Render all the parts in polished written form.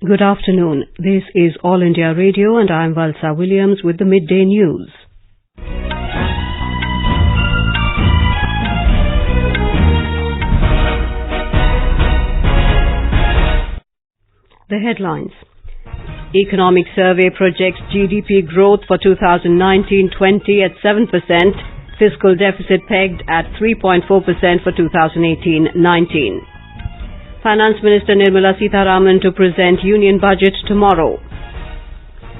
Good afternoon. This is All India Radio and I am Valsa Williams with the Midday News. The headlines. Economic Survey projects GDP growth for 2019-20 at 7%, fiscal deficit pegged at 3.4% for 2018-19. Finance Minister Nirmala Sitharaman to present Union Budget tomorrow.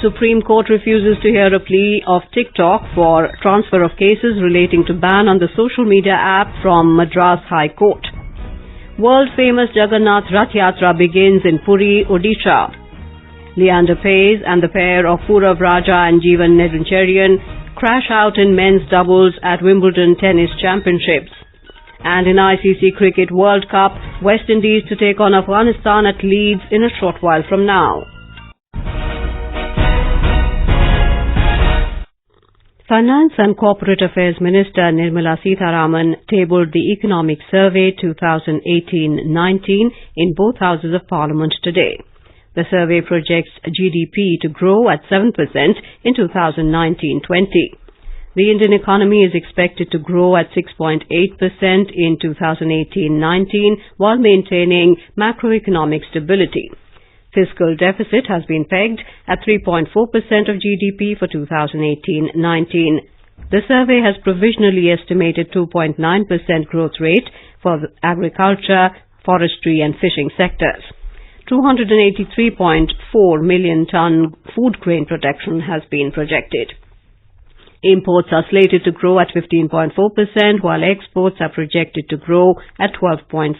Supreme Court refuses to hear a plea of TikTok for transfer of cases relating to ban on the social media app from Madras High Court. World-famous Jagannath Rath Yatra begins in Puri, Odisha. Leander Paes and the pair of Purav and Jeevan Nedunchezhiyan crash out in men's doubles at Wimbledon tennis championships. And in ICC Cricket World Cup, West Indies to take on Afghanistan at Leeds in a short while from now. Finance and Corporate Affairs Minister Nirmala Sitharaman tabled the Economic Survey 2018-19 in both Houses of Parliament today. The survey projects GDP to grow at 7% in 2019-20. The Indian economy is expected to grow at 6.8% in 2018-19 while maintaining macroeconomic stability. Fiscal deficit has been pegged at 3.4% of GDP for 2018-19. The survey has provisionally estimated 2.9% growth rate for the agriculture, forestry and fishing sectors. 283.4 million ton food grain production has been projected. Imports are slated to grow at 15.4%, while exports are projected to grow at 12.5%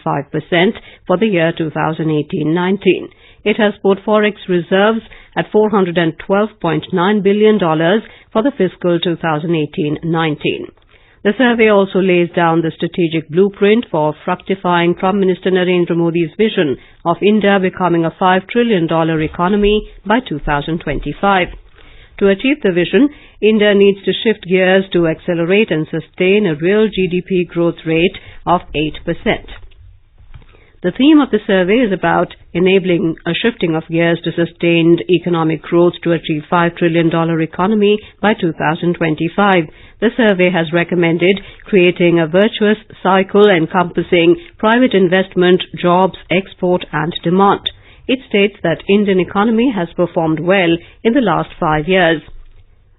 for the year 2018-19. It has put forex reserves at $412.9 billion for the fiscal 2018-19. The survey also lays down the strategic blueprint for fructifying Prime Minister Narendra Modi's vision of India becoming a $5 trillion economy by 2025. To achieve the vision, India needs to shift gears to accelerate and sustain a real GDP growth rate of 8%. The theme of the survey is about enabling a shifting of gears to sustained economic growth to achieve $5 trillion economy by 2025. The survey has recommended creating a virtuous cycle encompassing private investment, jobs, export and demand. It states that Indian economy has performed well in the last 5 years.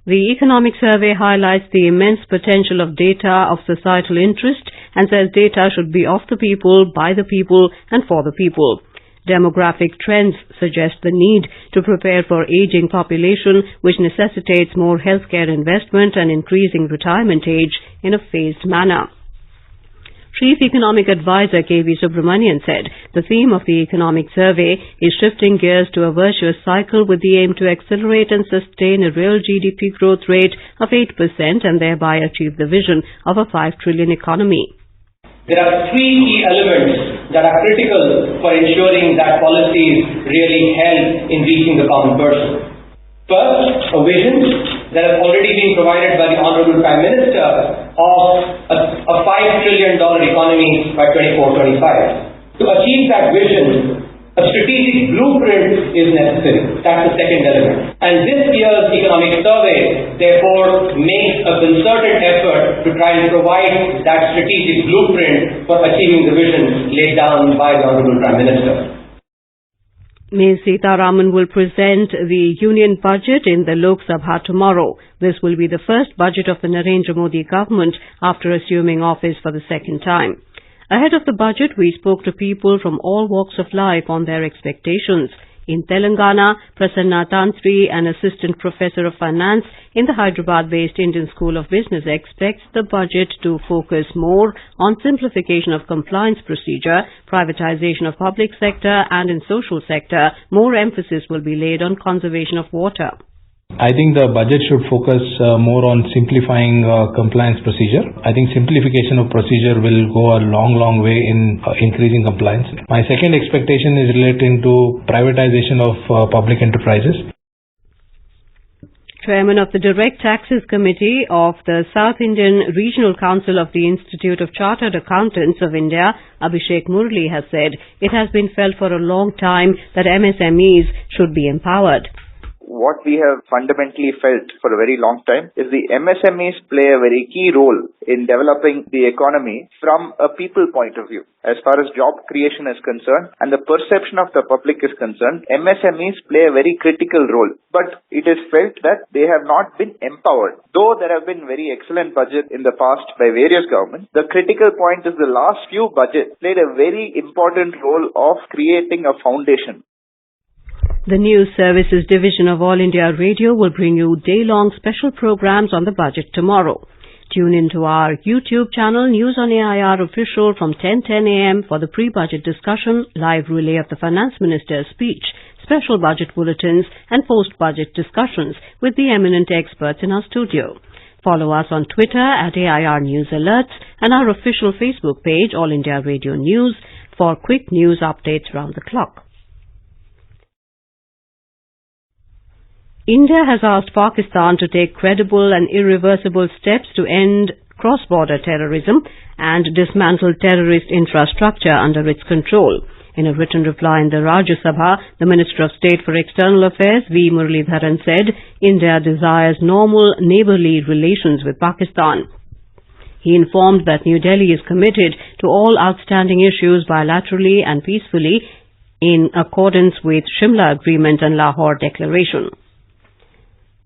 The economic survey highlights the immense potential of data of societal interest and says data should be of the people, by the people and for the people. Demographic trends suggest the need to prepare for aging population, which necessitates more healthcare investment and increasing retirement age in a phased manner. Chief Economic Advisor K.V. Subramanian said the theme of the economic survey is shifting gears to a virtuous cycle with the aim to accelerate and sustain a real GDP growth rate of 8% and thereby achieve the vision of a $5 trillion economy. There are three key elements that are critical for ensuring that policies really help in reaching the common person. First, a vision that has already been provided by the Honorable Prime Minister of a $5 trillion economy by 24-25. To achieve that vision, a strategic blueprint is necessary. That's the second element. And this year's economic survey, therefore, makes a concerted effort to try and provide that strategic blueprint for achieving the vision laid down by the Honorable Prime Minister. Ms. Sitharaman will present the Union Budget in the Lok Sabha tomorrow. This will be the first budget of the Narendra Modi government after assuming office for the second time. Ahead of the budget, we spoke to people from all walks of life on their expectations. In Telangana, Prasanna Tantri, an assistant professor of finance in the Hyderabad-based Indian School of Business, expects the budget to focus more on simplification of compliance procedure, privatization of public sector, and in social sector, more emphasis will be laid on conservation of water. I think the budget should focus more on simplifying compliance procedure. I think simplification of procedure will go a long way in increasing compliance. My second expectation is relating to privatization of public enterprises. Chairman of the Direct Taxes Committee of the South Indian Regional Council of the Institute of Chartered Accountants of India, Abhishek Murli, has said it has been felt for a long time that MSMEs should be empowered. What we have fundamentally felt for a very long time is the MSMEs play a very key role in developing the economy from a people point of view. As far as job creation is concerned and the perception of the public is concerned, MSMEs play a very critical role. But it is felt that they have not been empowered. Though there have been very excellent budgets in the past by various governments, the critical point is the last few budgets played a very important role of creating a foundation. The News Services Division of All India Radio will bring you day-long special programs on the budget tomorrow. Tune into our YouTube channel, News on AIR Official, from 10:10 a.m. for the pre-budget discussion, live relay of the Finance Minister's speech, special budget bulletins and post-budget discussions with the eminent experts in our studio. Follow us on Twitter at AIR News Alerts and our official Facebook page, All India Radio News, for quick news updates round the clock. India has asked Pakistan to take credible and irreversible steps to end cross-border terrorism and dismantle terrorist infrastructure under its control. In a written reply in the Rajya Sabha, the Minister of State for External Affairs, V. Muralidharan, said India desires normal neighbourly relations with Pakistan. He informed that New Delhi is committed to all outstanding issues bilaterally and peacefully in accordance with Shimla Agreement and Lahore Declaration.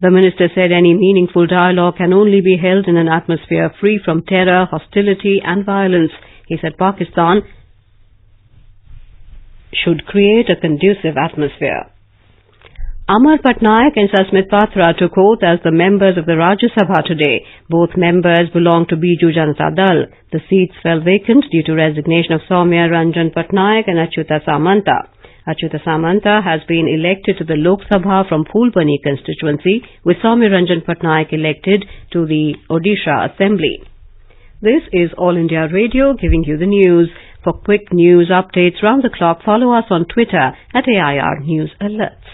The minister said any meaningful dialogue can only be held in an atmosphere free from terror, hostility and violence. He said Pakistan should create a conducive atmosphere. Amar Patnaik and Sasmit Patra took oath as the members of the Rajya Sabha today. Both members belong to Biju Janata Dal. The seats fell vacant due to resignation of Soumya Ranjan Patnaik and Achyuta Samanta. Achyuta Samanta has been elected to the Lok Sabha from Phulbani constituency, with Soumya Ranjan Patnaik elected to the Odisha Assembly. This is All India Radio giving you the news. For quick news updates round the clock, follow us on Twitter at AIR News Alerts.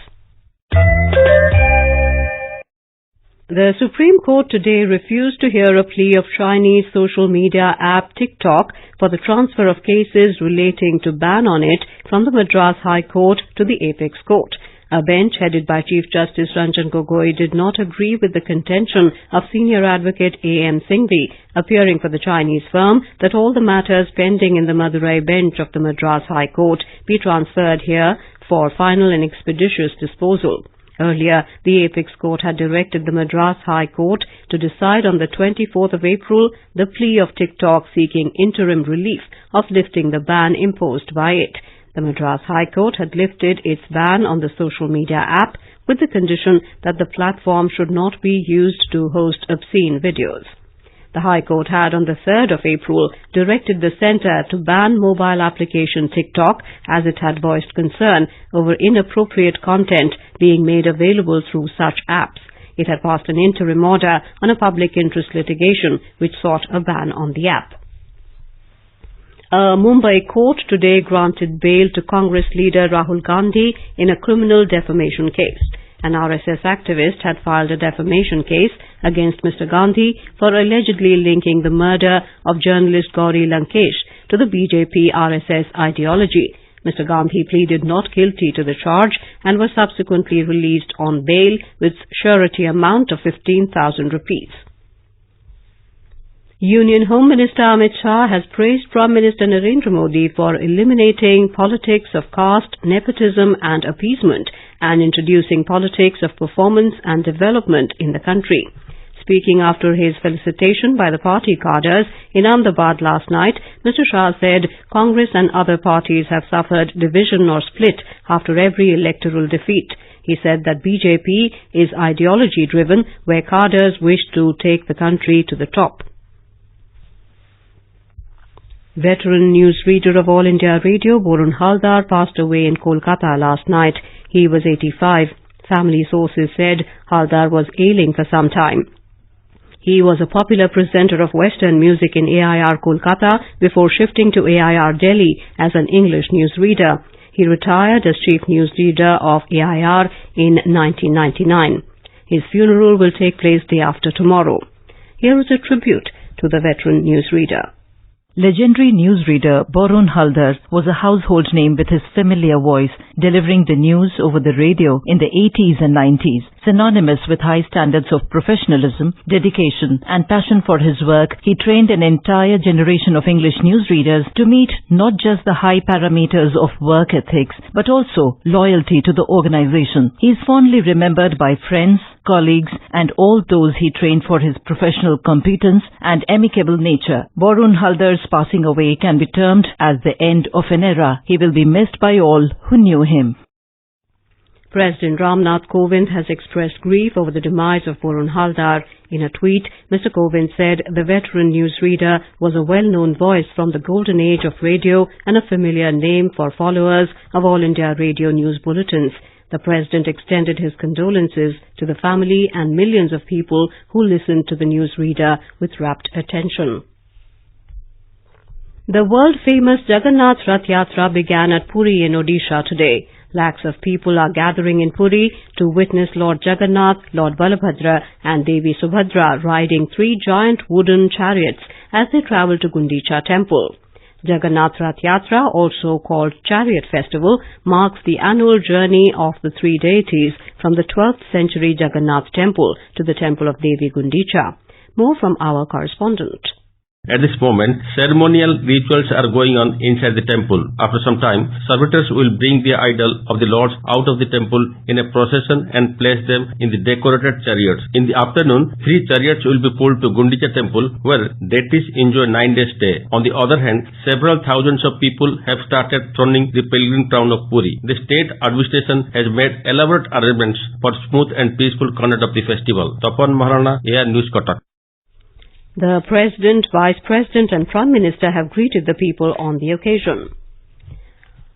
The Supreme Court today refused to hear a plea of Chinese social media app TikTok for the transfer of cases relating to ban on it from the Madras High Court to the Apex Court. A bench headed by Chief Justice Ranjan Gogoi did not agree with the contention of senior advocate A.M. Singhvi, appearing for the Chinese firm, that all the matters pending in the Madurai bench of the Madras High Court be transferred here for final and expeditious disposal. Earlier, the Apex Court had directed the Madras High Court to decide on the 24th of April the plea of TikTok seeking interim relief of lifting the ban imposed by it. The Madras High Court had lifted its ban on the social media app with the condition that the platform should not be used to host obscene videos. The High Court had on the 3rd of April directed the centre to ban mobile application TikTok as it had voiced concern over inappropriate content being made available through such apps. It had passed an interim order on a public interest litigation which sought a ban on the app. A Mumbai court today granted bail to Congress leader Rahul Gandhi in a criminal defamation case. An RSS activist had filed a defamation case against Mr. Gandhi for allegedly linking the murder of journalist Gauri Lankesh to the BJP RSS ideology. Mr. Gandhi pleaded not guilty to the charge and was subsequently released on bail with surety amount of 15,000 rupees. Union Home Minister Amit Shah has praised Prime Minister Narendra Modi for eliminating politics of caste, nepotism and appeasement and introducing politics of performance and development in the country. Speaking after his felicitation by the party cadres in Ahmedabad last night, Mr. Shah said Congress and other parties have suffered division or split after every electoral defeat. He said that BJP is ideology-driven, where cadres wish to take the country to the top. Veteran newsreader of All India Radio, Borun Haldar, passed away in Kolkata last night. He was 85. Family sources said Haldar was ailing for some time. He was a popular presenter of Western music in AIR Kolkata before shifting to AIR Delhi as an English newsreader. He retired as chief newsreader of AIR in 1999. His funeral will take place day after tomorrow. Here is a tribute to the veteran newsreader. Legendary newsreader Borun Haldar was a household name with his familiar voice, delivering the news over the radio in the 80s and 90s. Synonymous with high standards of professionalism, dedication and passion for his work, he trained an entire generation of English newsreaders to meet not just the high parameters of work ethics, but also loyalty to the organization. He is fondly remembered by friends, colleagues and all those he trained for his professional competence and amicable nature. Borun Haldar's passing away can be termed as the end of an era. He will be missed by all who knew him. President Ramnath Kovind has expressed grief over the demise of Borun Haldar. In a tweet, Mr. Kovind said the veteran newsreader was a well-known voice from the golden age of radio and a familiar name for followers of All India Radio News Bulletins. The President extended his condolences to the family and millions of people who listened to the newsreader with rapt attention. The world-famous Jagannath Rath Yatra began at Puri in Odisha today. Lakhs of people are gathering in Puri to witness Lord Jagannath, Lord Balabhadra and Devi Subhadra riding 3 giant wooden chariots as they travel to Gundicha temple. Jagannath Rath Yatra, also called Chariot Festival, marks the annual journey of the 3 deities from the 12th century Jagannath temple to the temple of Devi Gundicha. More from our correspondent. At this moment, ceremonial rituals are going on inside the temple. After some time, servitors will bring the idol of the lords out of the temple in a procession and place them in the decorated chariots. In the afternoon, 3 chariots will be pulled to Gundicha temple where deities enjoy 9-day stay. On the other hand, several thousands of people have started thronging the pilgrim town of Puri. The state administration has made elaborate arrangements for smooth and peaceful conduct of the festival. Tapan Maharana, AR News, Kotak. The President, Vice President and Prime Minister have greeted the people on the occasion.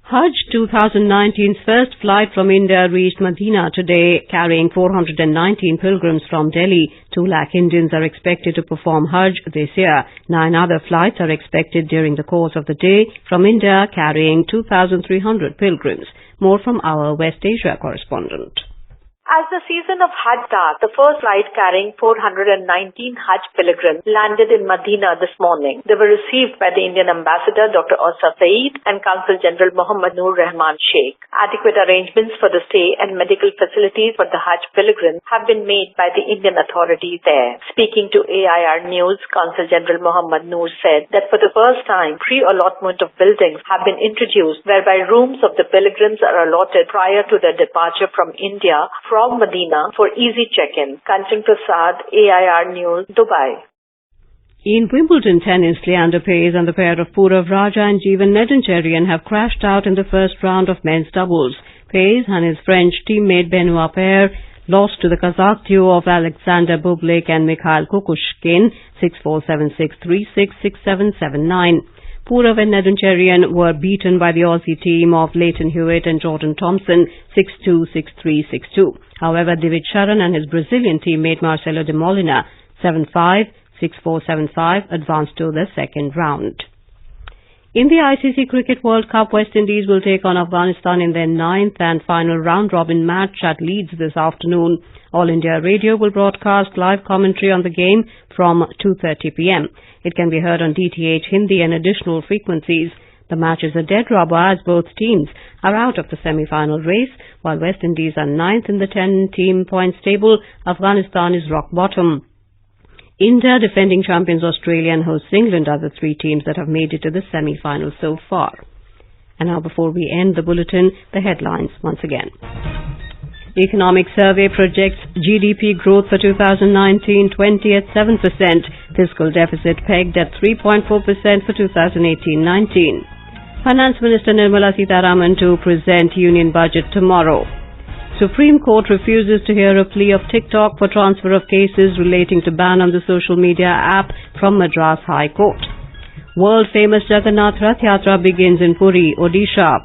Hajj 2019's first flight from India reached Medina today, carrying 419 pilgrims from Delhi. 2 lakh Indians are expected to perform Hajj this year. 9 other flights are expected during the course of the day from India, carrying 2,300 pilgrims. More from our West Asia correspondent. As the season of Hajj starts, the first flight carrying 419 Hajj pilgrims landed in Medina this morning. They were received by the Indian Ambassador Dr. Osaf Saeed and Consul General Muhammad Noor Rahman Sheikh. Adequate arrangements for the stay and medical facilities for the Hajj pilgrims have been made by the Indian authorities there. Speaking to AIR News, Consul General Muhammad Noor said that for the first time, pre-allotment of buildings have been introduced whereby rooms of the pilgrims are allotted prior to their departure from India from Medina for easy check-in. Kanchan Prasad, AIR News, Dubai. In Wimbledon tennis, Leander Paes and the pair of Purav and Jeevan Nedunchezhiyan have crashed out in the first round of men's doubles. Paes and his French teammate Benoit pair lost to the Kazakh duo of Alexander Bublik and Mikhail Kukushkin 6-4, 7-6, 3-6, 6-7, 7-9. Purav and Nedunchezhiyan were beaten by the Aussie team of Leighton Hewitt and Jordan Thompson 6-2, 6-3, 6-2. However, David Sharan and his Brazilian teammate Marcelo de Molina 7-5, 6-4, 7-5 advanced to the second round. In the ICC Cricket World Cup, West Indies will take on Afghanistan in their 9th and final round-robin match at Leeds this afternoon. All India Radio will broadcast live commentary on the game from 2:30 p.m. It can be heard on DTH Hindi and additional frequencies. The match is a dead rubber as both teams are out of the semi-final race. While West Indies are 9th in the 10-team points table, Afghanistan is rock bottom. India, defending champions Australia and hosts England are the 3 teams that have made it to the semi-final so far. And now before we end the bulletin, the headlines once again. The Economic Survey projects GDP growth for 2019-20 at 7%, fiscal deficit pegged at 3.4% for 2018-19. Finance Minister Nirmala Sitharaman to present Union Budget tomorrow. Supreme Court refuses to hear a plea of TikTok for transfer of cases relating to ban on the social media app from Madras High Court. World-famous Jagannath Rath Yatra begins in Puri, Odisha.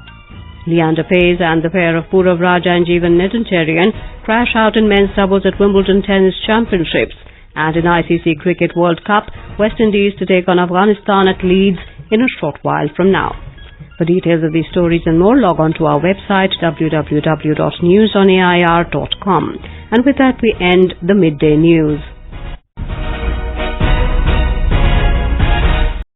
Leander Paes and the pair of Purav and Jeevan Nedunchezhiyan crash out in men's doubles at Wimbledon Tennis Championships. And in ICC Cricket World Cup, West Indies to take on Afghanistan at Leeds in a short while from now. For details of these stories and more, log on to our website www.newsonair.com. And with that, we end the Midday News.